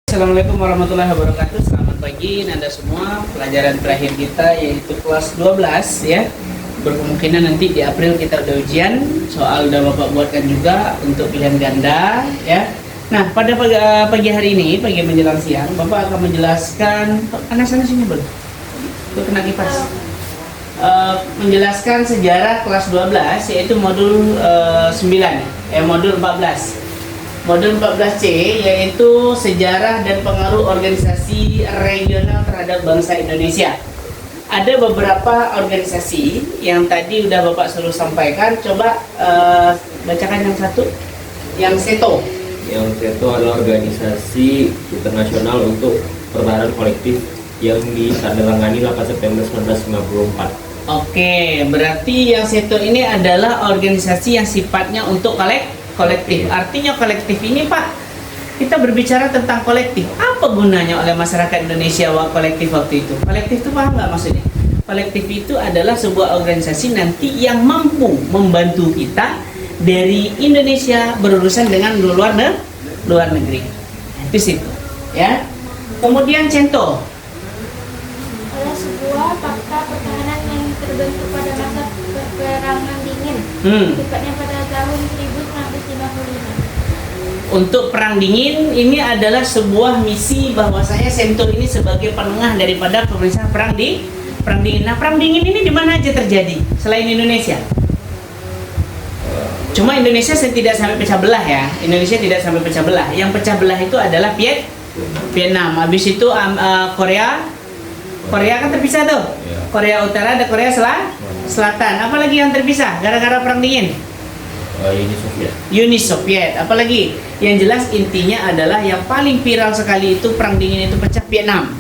Assalamualaikum warahmatullahi wabarakatuh. Selamat pagi Anda semua. Pelajaran terakhir kita yaitu kelas 12 ya. Berkemungkinan nanti di April kita udah ujian. Soal udah Bapak buatkan juga untuk pilihan ganda ya. Nah, pada pagi hari ini, pagi menjelang siang, Bapak akan menjelaskan sana sini belum? Itu kena kipas. Menjelaskan sejarah kelas 12 yaitu modul 9 modul 14. Modul 14C yaitu sejarah dan pengaruh organisasi regional terhadap bangsa Indonesia. Ada beberapa organisasi yang tadi udah Bapak suruh sampaikan. Coba bacakan yang satu, yang SETO. Yang SETO adalah organisasi internasional untuk pertahanan kolektif yang ditandatangani 8 September 1954. Oke, berarti yang SETO ini adalah organisasi yang sifatnya untuk kolektif. Artinya kolektif ini Pak, kita berbicara tentang kolektif. Apa gunanya oleh masyarakat Indonesia kolektif waktu itu? Kolektif itu paham nggak maksudnya? Kolektif itu adalah sebuah organisasi nanti yang mampu membantu kita dari Indonesia berurusan dengan luar negeri. Di situ, ya. Kemudian CENTO. Oleh sebuah fakta pertahanan yang terbentuk pada masa peperangan dingin, tepatnya pada tahun 1955. Untuk perang dingin ini adalah sebuah misi bahwasanya CENTO ini sebagai penengah daripada pemeriksaan perang dingin. Nah, perang dingin ini di mana aja terjadi selain Indonesia? Cuma Indonesia tidak sampai pecah belah ya. Indonesia tidak sampai pecah belah. Yang pecah belah itu adalah Vietnam. Habis itu Korea kan terpisah tuh. Korea Utara dan Korea Selatan. Apalagi yang terpisah gara-gara perang dingin? Uni Soviet. Apalagi? Yang jelas intinya adalah yang paling viral sekali itu perang dingin itu pecah Vietnam.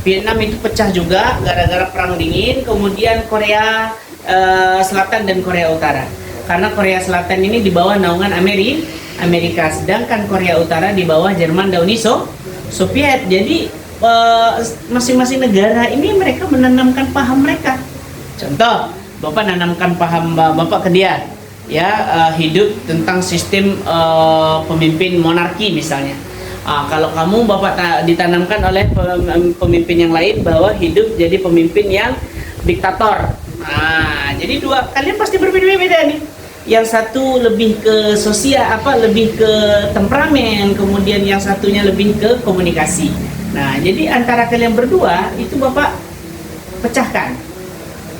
Vietnam itu pecah juga gara-gara perang dingin. Kemudian Korea Selatan dan Korea Utara. Karena Korea Selatan ini di bawah naungan Amerika, sedangkan Korea Utara di bawah Jerman dan Uni Soviet. Jadi masing-masing negara ini mereka menanamkan paham mereka. Contoh, Bapak nanamkan paham Bapak ke dia, ya, hidup tentang sistem pemimpin monarki misalnya. Kalau kamu Bapak ditanamkan oleh pemimpin yang lain bahwa hidup jadi pemimpin yang diktator. Jadi kalian pasti berbeda-beda nih. Yang satu lebih ke sosial, lebih ke temperamen, kemudian yang satunya lebih ke komunikasi. Nah, jadi antara kalian berdua itu Bapak pecahkan.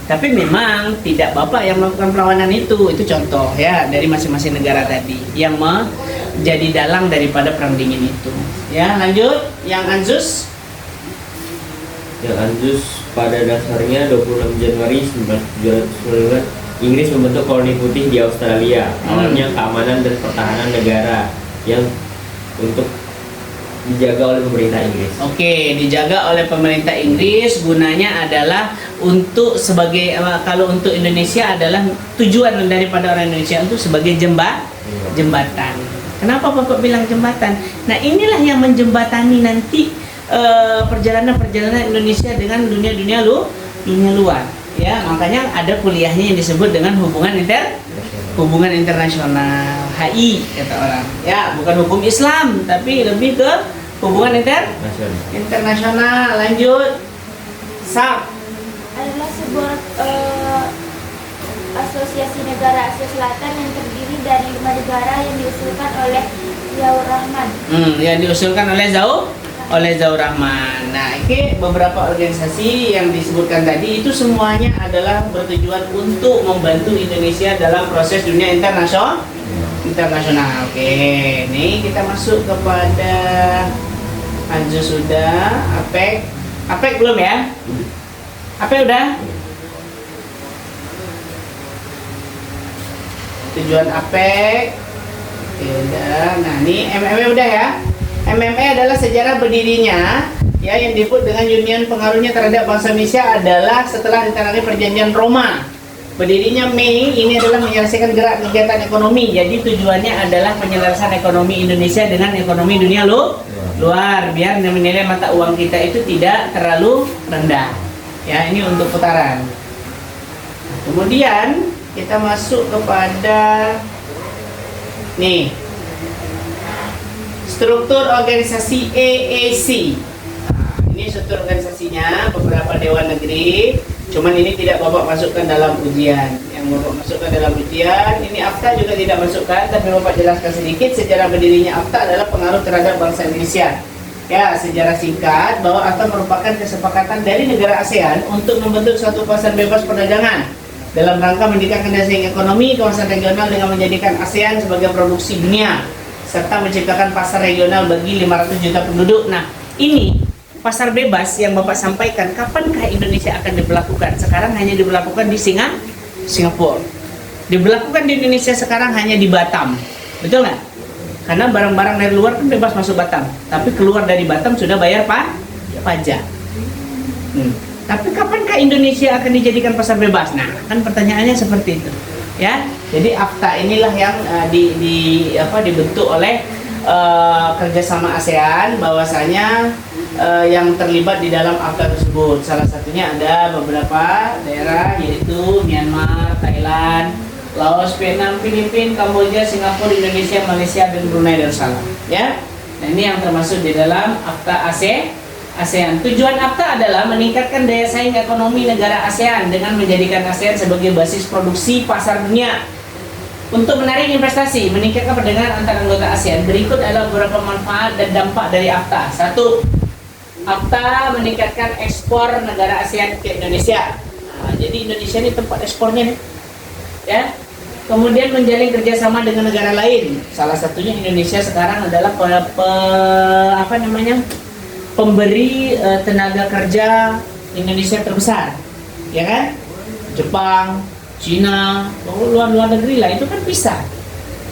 Tapi memang tidak Bapak yang melakukan perlawanan itu contoh ya dari masing-masing negara tadi yang menjadi dalang daripada perang dingin itu. Ya, lanjut yang ANZUS. Yang ANZUS pada dasarnya 26 Januari 1919 Inggris membentuk koloni putih di Australia. Awalnya keamanan dan pertahanan negara yang untuk dijaga oleh pemerintah Inggris. Oke, dijaga oleh pemerintah Inggris, gunanya adalah untuk sebagai kalau untuk Indonesia adalah tujuan daripada orang Indonesia untuk sebagai jembatan. Kenapa Bapak bilang jembatan? Nah, inilah yang menjembatani nanti perjalanan Indonesia dengan dunia luar. Ya, makanya ada kuliahnya yang disebut dengan hubungan internasional, HI kata orang. Ya, bukan hukum Islam, tapi lebih ke hubungan internasional. Lanjut. SAP adalah sebuah asosiasi negara Asia Selatan yang terdiri dari 5 negara yang diusulkan oleh Zaur Rahman. Yang diusulkan oleh Zaur Rahman. Nah, ini beberapa organisasi yang disebutkan tadi itu semuanya adalah bertujuan untuk membantu Indonesia dalam proses dunia internasional. Oke, nih kita masuk kepada ANZUS sudah, APEC belum ya? APEC udah? Tujuan APEC. Udah. Nah, ini MMA udah ya? MMA adalah sejarah berdirinya ya yang disebut dengan Union, pengaruhnya terhadap bangsa Indonesia adalah setelah ditandatangani perjanjian Roma. Berdirinya Mei ini adalah menyelesaikan gerak kegiatan ekonomi. Jadi tujuannya adalah penyelesaian ekonomi Indonesia dengan ekonomi dunia luar biar nilai mata uang kita itu tidak terlalu rendah. Ya, ini untuk putaran. Kemudian kita masuk kepada nih struktur organisasi AAC. Ini struktur organisasinya, beberapa dewan negeri. Cuman ini tidak Bapak masukkan dalam ujian. Yang Bapak masukkan dalam ujian, ini akta juga tidak masukkan, tapi Bapak jelaskan sedikit sejarah berdirinya akta adalah pengaruh terhadap bangsa Indonesia. Ya, sejarah singkat bahwa akta merupakan kesepakatan dari negara ASEAN untuk membentuk suatu pasar bebas perdagangan dalam rangka meningkatkan daya saing ekonomi kawasan regional dengan menjadikan ASEAN sebagai produksi dunia serta menciptakan pasar regional bagi 500 juta penduduk. Nah, ini pasar bebas yang Bapak sampaikan, kapankah Indonesia akan diberlakukan? Sekarang hanya diberlakukan di Singapura. Diberlakukan di Indonesia sekarang hanya di Batam. Betul nggak? Karena barang-barang dari luar kan bebas masuk Batam. Tapi keluar dari Batam sudah bayar pajak. Tapi kapankah Indonesia akan dijadikan pasar bebas? Nah, kan pertanyaannya seperti itu. Ya, jadi akta inilah yang dibentuk oleh kerjasama ASEAN, bahwasanya yang terlibat di dalam akta tersebut. Salah satunya ada beberapa daerah yaitu Myanmar, Thailand, Laos, Vietnam, Filipina, Kamboja, Singapura, Indonesia, Malaysia, dan Brunei Darussalam. Ya, nah ini yang termasuk di dalam akta ASEAN. Tujuan akta adalah meningkatkan daya saing ekonomi negara ASEAN dengan menjadikan ASEAN sebagai basis produksi pasar dunia. Untuk menarik investasi, meningkatkan perdagangan antar anggota ASEAN. Berikut adalah beberapa manfaat dan dampak dari akta. 1. Akta meningkatkan ekspor negara ASEAN ke Indonesia. Nah, jadi Indonesia ini tempat ekspornya nih. Ya. Kemudian menjalin kerjasama dengan negara lain. Salah satunya Indonesia sekarang adalah pemberi tenaga kerja Indonesia terbesar, ya kan? Jepang, Cina, luar negeri lah itu kan bisa.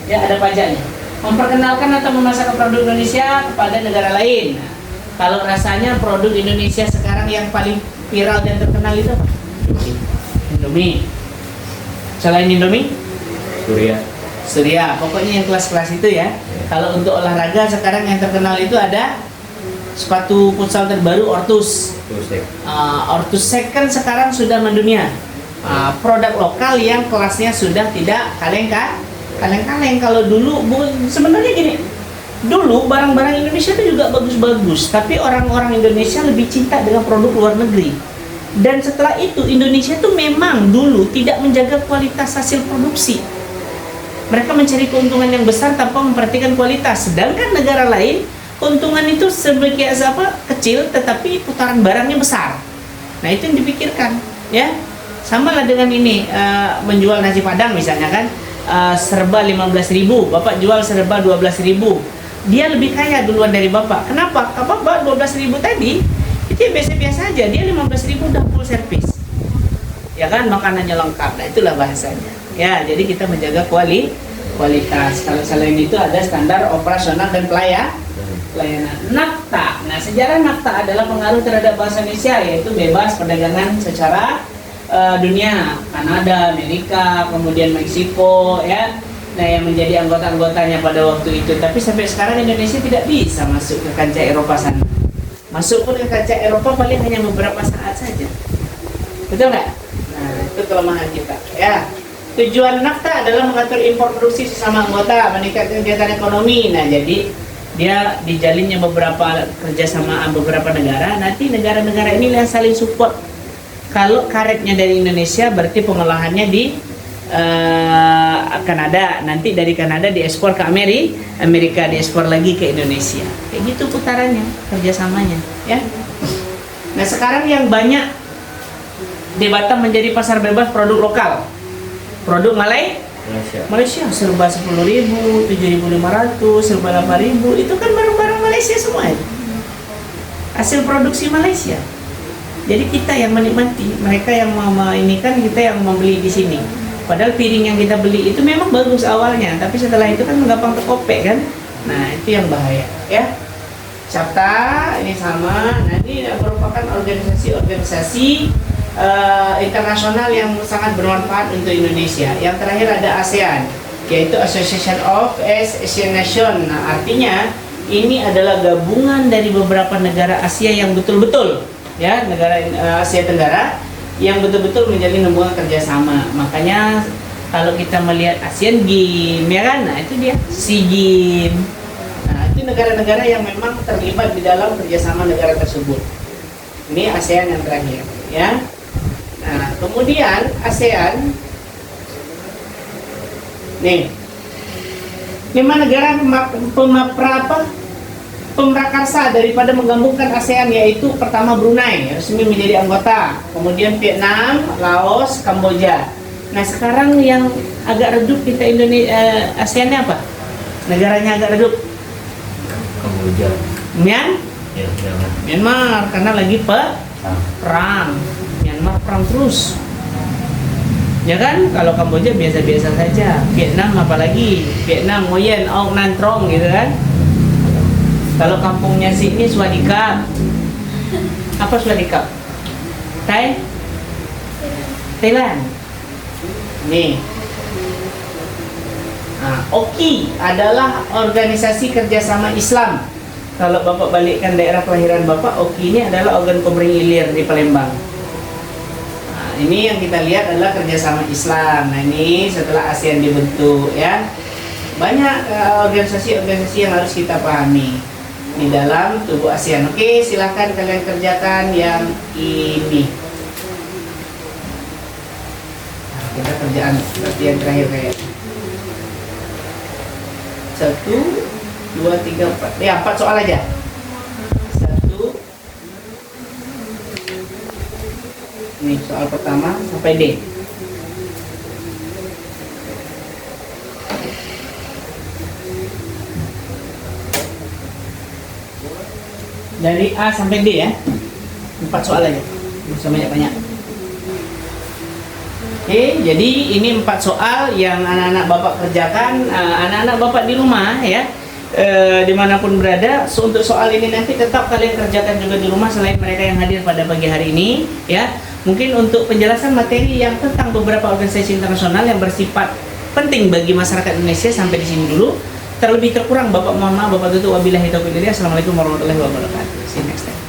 Ya, ada pajaknya. Memperkenalkan atau memasarkan produk Indonesia kepada negara lain. Nah, kalau rasanya produk Indonesia sekarang yang paling viral dan terkenal itu apa? Indomie. Selain Indomie? Surya. Pokoknya yang kelas-kelas itu ya. Kalau untuk olahraga sekarang yang terkenal itu ada sepatu futsal terbaru Ortus. Ortusek kan sekarang sudah mendunia. Produk lokal yang kelasnya sudah tidak kaleng-kaleng. Kalau dulu sebenarnya gini. Dulu barang-barang Indonesia itu juga bagus-bagus, tapi orang-orang Indonesia lebih cinta dengan produk luar negeri. Dan setelah itu Indonesia itu memang dulu tidak menjaga kualitas hasil produksi. Mereka mencari keuntungan yang besar tanpa memperhatikan kualitas. Sedangkan negara lain keuntungan itu kecil, tetapi putaran barangnya besar. Nah, itu yang dipikirkan, ya. Sama lah dengan ini, menjual nasi padang misalnya kan, serba 15.000, Bapak jual serba 12.000. Dia lebih kaya duluan dari Bapak. Kenapa? Kalau Bapak 12.000 tadi itu biasa-biasa aja, dia 15.000 udah full service. Ya kan, makanannya lengkap. Nah, itulah bahasanya. Ya, jadi kita menjaga kualitas. Kalau selain itu ada standar operasional dan pelayanan. NAFTA. Nah, sejarah NAFTA adalah pengaruh terhadap bangsa Indonesia, yaitu bebas perdagangan secara dunia. Kanada, Amerika, kemudian Meksiko, ya. Nah, yang menjadi anggota-anggotanya pada waktu itu. Tapi sampai sekarang Indonesia tidak bisa masuk ke kancah Eropa sana. Masuk pun ke kancah Eropa paling hanya beberapa saat saja. Betul nggak? Nah, itu kelemahan kita. Ya. Tujuan NAFTA adalah mengatur impor produksi sesama anggota, meningkatkan kegiatan ekonomi. Nah, jadi dia dijalinnya beberapa kerjasama beberapa negara. Nanti negara-negara ini yang saling support. Kalau karetnya dari Indonesia, berarti pengolahannya di Kanada. Nanti dari Kanada diekspor ke Amerika diekspor lagi ke Indonesia. Kayak gitu putarannya, kerjasamanya, ya. Nah, sekarang yang banyak di Batam menjadi pasar bebas produk lokal. Produk Malaysia serba 10.000, 7.500, serba 8.000. Itu kan barang-barang Malaysia semua itu. Hasil produksi Malaysia. Jadi kita yang menikmati, mereka yang ini kan kita yang membeli di sini. Padahal piring yang kita beli itu memang bagus awalnya, tapi setelah itu kan gampang terkopek kan. Nah, itu yang bahaya, ya. CAPTA ini sama. Nah, ini merupakan organisasi internasional yang sangat bermanfaat untuk Indonesia. Yang terakhir ada ASEAN, yaitu Association of Asian Nations. Nah, artinya ini adalah gabungan dari beberapa negara Asia yang betul-betul, ya, negara Asia Tenggara yang betul-betul menjalin hubungan kerjasama. Makanya kalau kita melihat Asian Games, ya kan, nah itu dia SEA Games. Nah, itu negara-negara yang memang terlibat di dalam kerjasama negara tersebut. Ini ASEAN yang terakhir, ya. Nah, kemudian ASEAN, nih, 5 negara pemrakarsa daripada menggabungkan ASEAN, yaitu pertama Brunei resmi menjadi anggota, kemudian Vietnam, Laos, Kamboja. Nah, sekarang yang agak redup kita Indonesia, ASEAN-nya apa? Negaranya agak redup. Kamboja. Ya, Myanmar, karena lagi perang. Myanmar perang terus. Ya kan? Kalau Kamboja biasa-biasa saja. Vietnam apalagi? Vietnam Nguyen, Ong Nan Trong gitu kan. Kalau kampungnya sini Swadikap. Apa Swadikap? Thailand. Nih. Nah, OKI adalah organisasi kerjasama Islam. Kalau Bapak balikkan daerah kelahiran Bapak, OKI ini adalah organ Komering Ilir di Palembang. Nah, ini yang kita lihat adalah kerjasama Islam. Nah, ini setelah ASEAN dibentuk, ya, banyak organisasi-organisasi yang harus kita pahami di dalam tubuh ASEAN. Oke, silahkan kalian kerjakan yang ini. Nah, kita kerjaan latihan terakhir kayak 1, 2, 3, 4. Ya, 4 soal aja. 1. Ini soal pertama sampai D. Dari A sampai D ya. 4 soal aja. Bisa banyak-banyak. Oke, jadi ini 4 soal yang anak-anak Bapak kerjakan, anak-anak Bapak di rumah ya. Dimanapun berada, untuk soal ini nanti tetap kalian kerjakan juga di rumah selain mereka yang hadir pada pagi hari ini, ya. Mungkin untuk penjelasan materi yang tentang beberapa organisasi internasional yang bersifat penting bagi masyarakat Indonesia sampai di sini dulu. Terlebih terkurang Bapak mohon maaf, Bapak tutup. Wabillahi taufiq wal hidayah. Assalamualaikum warahmatullahi wabarakatuh. See you next time.